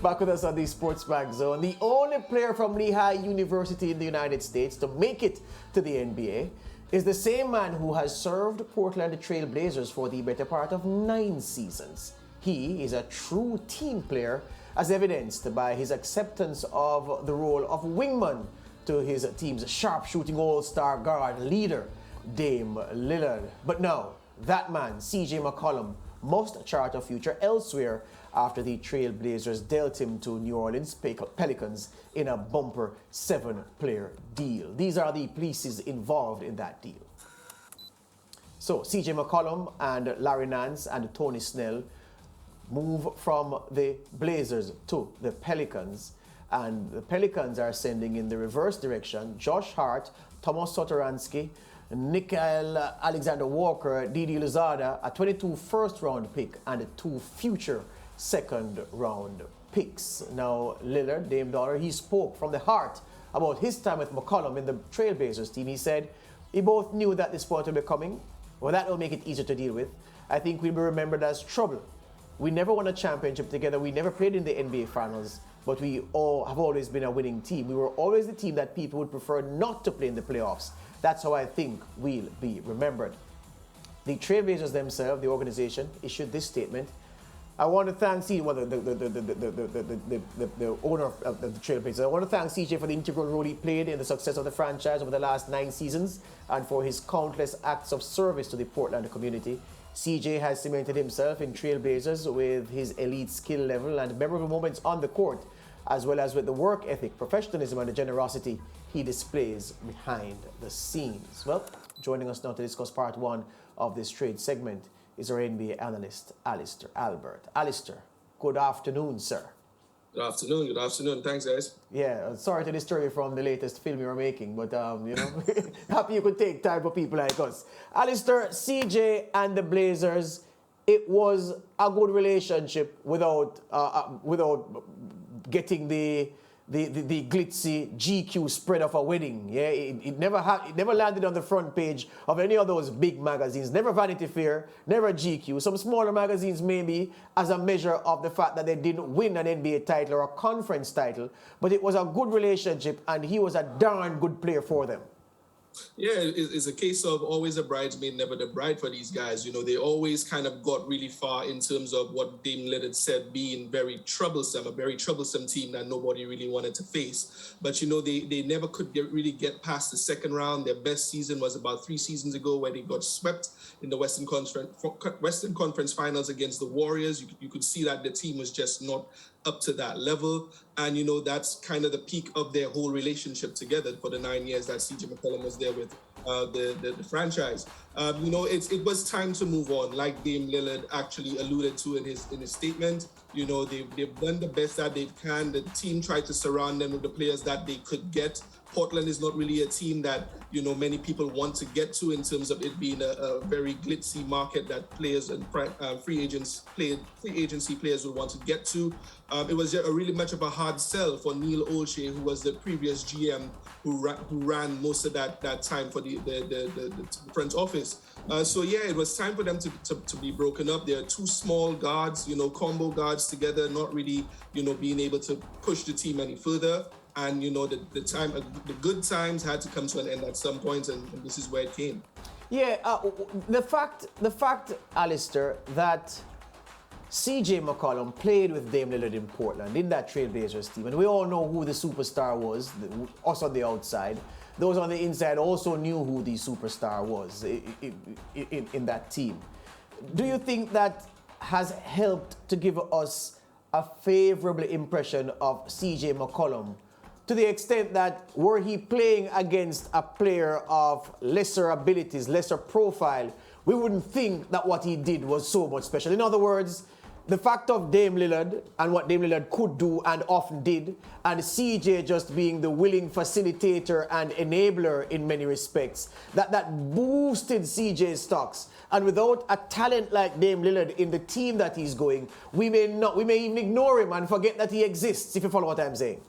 Back with us on the Sports Back Zone. The only player from Lehigh University in the United States to make it to the NBA is the same man who has served Portland Trailblazers for the better part of 9 seasons. He is a true team player, as evidenced by his acceptance of the role of wingman to his team's sharpshooting all-star guard leader, Dame Lillard. But now, that man, CJ McCollum, must chart a future elsewhere after the Trailblazers dealt him to New Orleans Pelicans in a bumper 7-player deal. These are the pieces involved in that deal. So, CJ McCollum and Larry Nance and Tony Snell move from the Blazers to the Pelicans, and the Pelicans are sending in the reverse direction Josh Hart, Thomas Satoransky, Nickel Alexander-Walker, Didi Luzada, a 22 first-round pick, and 2 future second-round picks. Now, Lillard, Dame Dollar, he spoke from the heart about his time with McCollum in the Trailblazers team. He said, "We both knew that this point would be coming. Well, that will make it easier to deal with. I think we'll be remembered as trouble. We never won a championship together. We never played in the NBA Finals, but we all have always been a winning team. We were always the team that people would prefer not to play in the playoffs. That's how I think we'll be remembered." The Trailblazers themselves, the organization, issued this statement. I want to thank CJ, well, the owner of the Trailblazers. I want to thank CJ for the integral role he played in the success of the franchise over the last 9 seasons and for his countless acts of service to the Portland community. CJ has cemented himself in Trailblazers with his elite skill level and memorable moments on the court, as well as with the work ethic, professionalism, and the generosity he displays behind the scenes. Well, joining us now to discuss part 1 of this trade segment is our NBA analyst, Alister Albert. Alister, good afternoon, sir. Good afternoon. Thanks, guys. Yeah, sorry to disturb you from the latest film you're making, but, happy you could take time for people like us. Alister, CJ and the Blazers, it was a good relationship without getting the glitzy GQ spread of a wedding. Yeah, it never landed on the front page of any of those big magazines. Never Vanity Fair, never GQ. Some smaller magazines maybe as a measure of the fact that they didn't win an NBA title or a conference title. But it was a good relationship, and he was a darn good player for them. Yeah, it's a case of always a bridesmaid, never the bride for these guys. You know, they always kind of got really far in terms of what Dame Lillard said being a very troublesome team that nobody really wanted to face. But, you know, they never could really get past the second round. Their best season was about 3 seasons ago where they got swept in the Western Conference Finals against the Warriors. You could see that the team was just not up to that level. And, you know, that's kind of the peak of their whole relationship together for the 9 years that CJ McCollum was there with the franchise. You know, it was time to move on, like Dame Lillard actually alluded to in his statement. You know, they've done the best that they can. The team tried to surround them with the players that they could get. Portland is not really a team that, you know, many people want to get to in terms of it being a very glitzy market that players and free agency players would want to get to. It was a really much of a hard sell for Neil Olshey, who was the previous GM who ran most of that time for the front office. So yeah, it was time for them to be broken up. They're 2 small guards, you know, combo guards together, not really, you know, being able to push the team any further. And, you know, the good times had to come to an end at some point, and this is where it came. Yeah, the fact, Alister, that CJ McCollum played with Dame Lillard in Portland in that Trailblazers team, and we all know who the superstar was, us on the outside. Those on the inside also knew who the superstar was in that team. Do you think that has helped to give us a favorable impression of CJ McCollum, to the extent that were he playing against a player of lesser abilities, lesser profile, we wouldn't think that what he did was so much special? In other words, the fact of Dame Lillard and what Dame Lillard could do and often did, and CJ just being the willing facilitator and enabler in many respects, that boosted CJ's stocks. And without a talent like Dame Lillard in the team that he's going, we may even ignore him and forget that he exists, if you follow what I'm saying.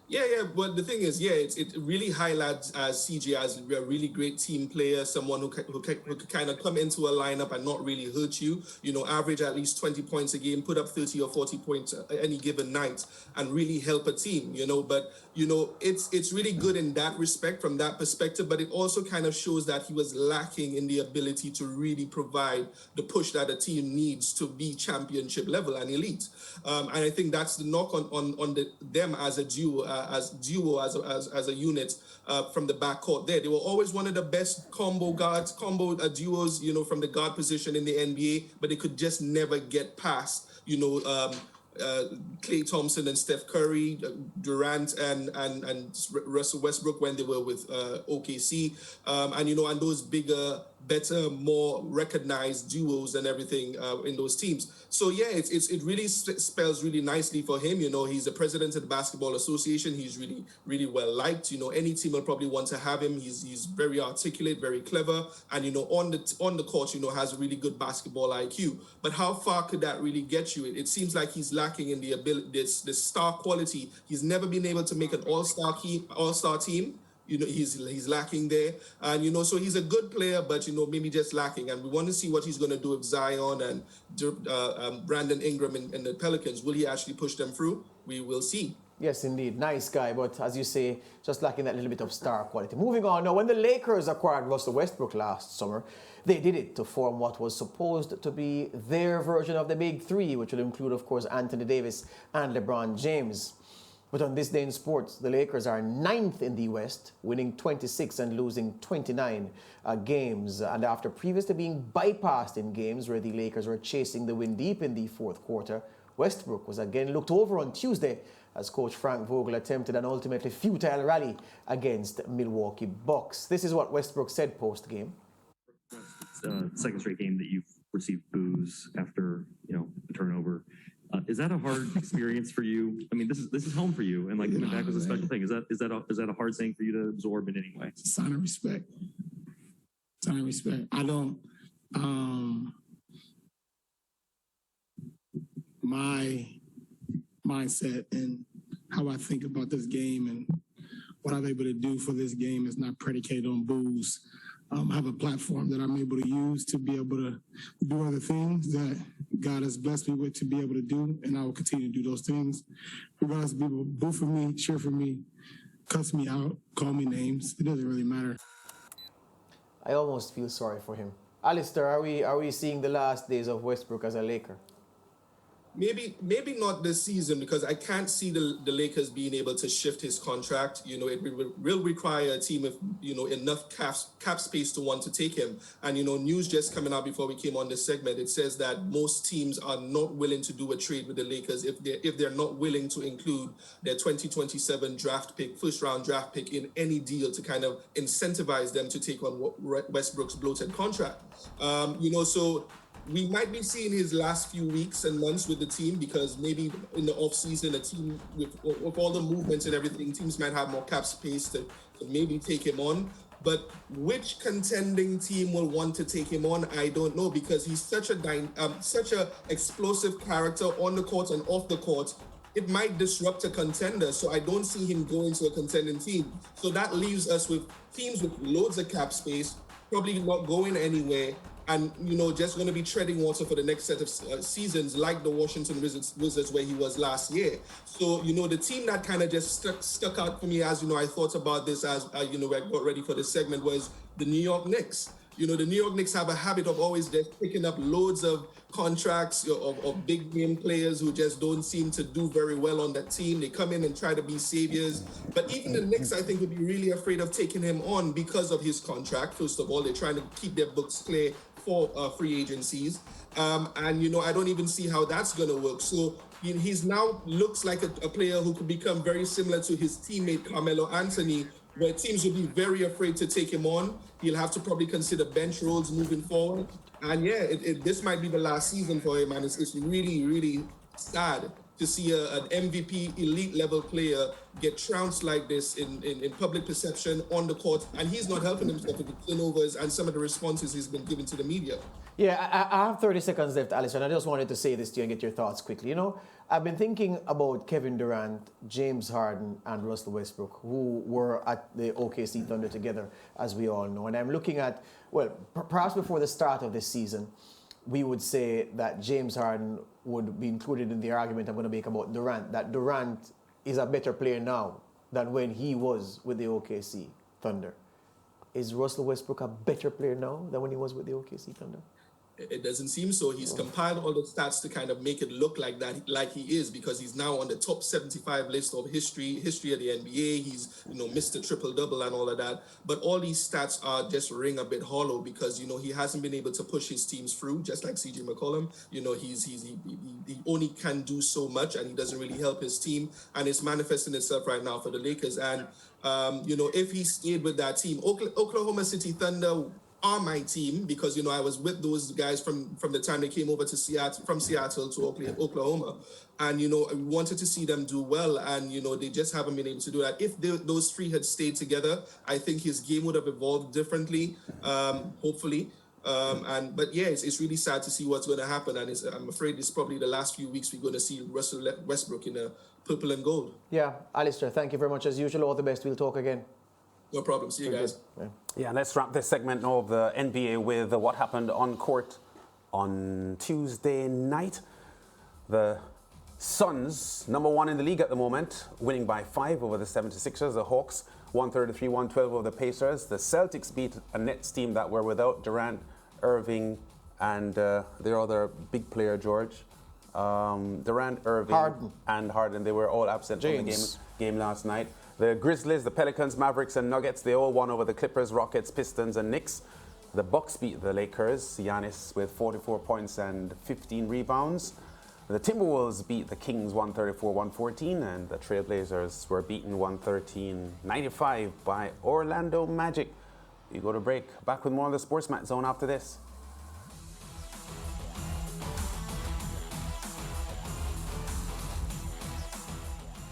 Yeah. But the thing is, it really highlights CJ as a really great team player, someone who could kind of come into a lineup and not really hurt you. Average at least 20 points a game, put up 30 or 40 points any given night, and really help a team. But it's really good in that respect, from that perspective. But it also kind of shows that he was lacking in the ability to really provide the push that a team needs to be championship level and elite. And I think that's the knock on them as a duo. As a unit from the backcourt there. They were always one of the best combo duos, from the guard position in the NBA, but they could just never get past, Klay Thompson and Steph Curry, Durant and Russell Westbrook when they were with OKC, and those bigger, better, more recognized duos and everything in those teams. So yeah, it really spells really nicely for him. He's the president of the Basketball Association. He's really, really well liked. Any team will probably want to have him. He's very articulate, very clever, and on the court, has really good basketball IQ. But how far could that really get you? It seems like he's lacking in the ability, this star quality. He's never been able to make an all-star team. He's lacking there, and so he's a good player, but maybe just lacking. And we want to see what he's going to do with Zion and Brandon Ingram and the Pelicans. Will he actually push them through? We will see. Yes, indeed. Nice guy, but as you say, just lacking that little bit of star quality. Moving on now, when the Lakers acquired Russell Westbrook last summer, they did it to form what was supposed to be their version of the Big Three, which would include, of course, Anthony Davis and LeBron James. But on this day in sports, the Lakers are 9th in the West, winning 26 and losing 29 games. And after previously being bypassed in games where the Lakers were chasing the win deep in the fourth quarter, Westbrook was again looked over on Tuesday as coach Frank Vogel attempted an ultimately futile rally against Milwaukee Bucks. This is what Westbrook said post-game. It's second straight game that you've received boos after, a turnover. Is that a hard experience for you? I mean, this is home for you, and coming back was a special thing. Is that a hard thing for you to absorb in any way? It's a sign of respect. Sign of respect. I don't. My mindset and how I think about this game and what I'm able to do for this game is not predicated on boos. I have a platform that I'm able to use to be able to do other things that God has blessed me with to be able to do, and I will continue to do those things. Regardless of people boo for me, cheer for me, cuss me out, call me names, it doesn't really matter. I almost feel sorry for him. Alister, are we seeing the last days of Westbrook as a Laker? Maybe not this season, because I can't see the Lakers being able to shift his contract. It will require a team with enough cap space to want to take him. And news just coming out before we came on this segment, it says that most teams are not willing to do a trade with the Lakers if they're not willing to include their 2027 first round draft pick in any deal to kind of incentivize them to take on Westbrook's bloated contract. So we might be seeing his last few weeks and months with the team, because maybe in the offseason, a team with all the movements and everything, teams might have more cap space to maybe take him on. But which contending team will want to take him on, I don't know, because he's such a explosive character on the court and off the court. It might disrupt a contender, so I don't see him going to a contending team. So that leaves us with teams with loads of cap space, probably not going anywhere, and just going to be treading water for the next set of seasons, like the Washington Wizards where he was last year. So the team that kind of just stuck out for me, as I thought about this as I got ready for this segment, was the New York Knicks. The New York Knicks have a habit of always just picking up loads of contracts of big name players who just don't seem to do very well on that team. They come in and try to be saviors. But even the Knicks, I think, would be really afraid of taking him on because of his contract. First of all, they're trying to keep their books clear for free agencies. And I don't even see how that's going to work. So he's now looks like a player who could become very similar to his teammate Carmelo Anthony, where teams will be very afraid to take him on. He'll have to probably consider bench roles moving forward. And this might be the last season for him, and it's really, really sad. to see an MVP elite level player get trounced like this in public perception on the court, and he's not helping himself with the turnovers and some of the responses he's been giving to the media. Yeah, I have 30 seconds left, Alister, and I just wanted to say this to you and get your thoughts quickly. You know, I've been thinking about Kevin Durant, James Harden, and Russell Westbrook, who were at the OKC Thunder together, as we all know. And I'm looking at, well, perhaps before the start of this season, we would say that James Harden would be included in the argument I'm going to make about Durant, that Durant is a better player now than when he was with the OKC Thunder. Is Russell Westbrook a better player now than when he was with the OKC Thunder? It doesn't seem so. He's compiled all the stats to kind of make it look like that, like he is, because he's now on the top 75 list of history of the NBA. He's, Mr. Triple-Double and all of that. But all these stats are just ring a bit hollow because, he hasn't been able to push his teams through, just like CJ McCollum. He only can do so much, and he doesn't really help his team. And it's manifesting itself right now for the Lakers. And, if he stayed with that team, Oklahoma City Thunder are my team because, I was with those guys from the time they came over to Seattle, from Seattle to Oklahoma. And, I wanted to see them do well. And, they just haven't been able to do that. If those three had stayed together, I think his game would have evolved differently, hopefully. But yeah, it's really sad to see what's going to happen. And I'm afraid it's probably the last few weeks we're going to see Russell Westbrook in a purple and gold. Yeah, Alister, thank you very much. As usual, all the best. We'll talk again. No problem. See you guys. Yeah, let's wrap this segment of the NBA with what happened on court on Tuesday night. The Suns, number one in the league at the moment, winning by 5 over the 76ers. The Hawks, 133-112 over the Pacers. The Celtics beat a Nets team that were without Durant, Irving, and their other big player, George. Durant, Irving, and Harden. They were all absent from the game last night. The Grizzlies, the Pelicans, Mavericks, and Nuggets, they all won over the Clippers, Rockets, Pistons, and Knicks. The Bucks beat the Lakers, Giannis with 44 points and 15 rebounds. The Timberwolves beat the Kings 134-114, and the Trailblazers were beaten 113-95 by Orlando Magic. We go to break. Back with more of the Sports Mat Zone after this.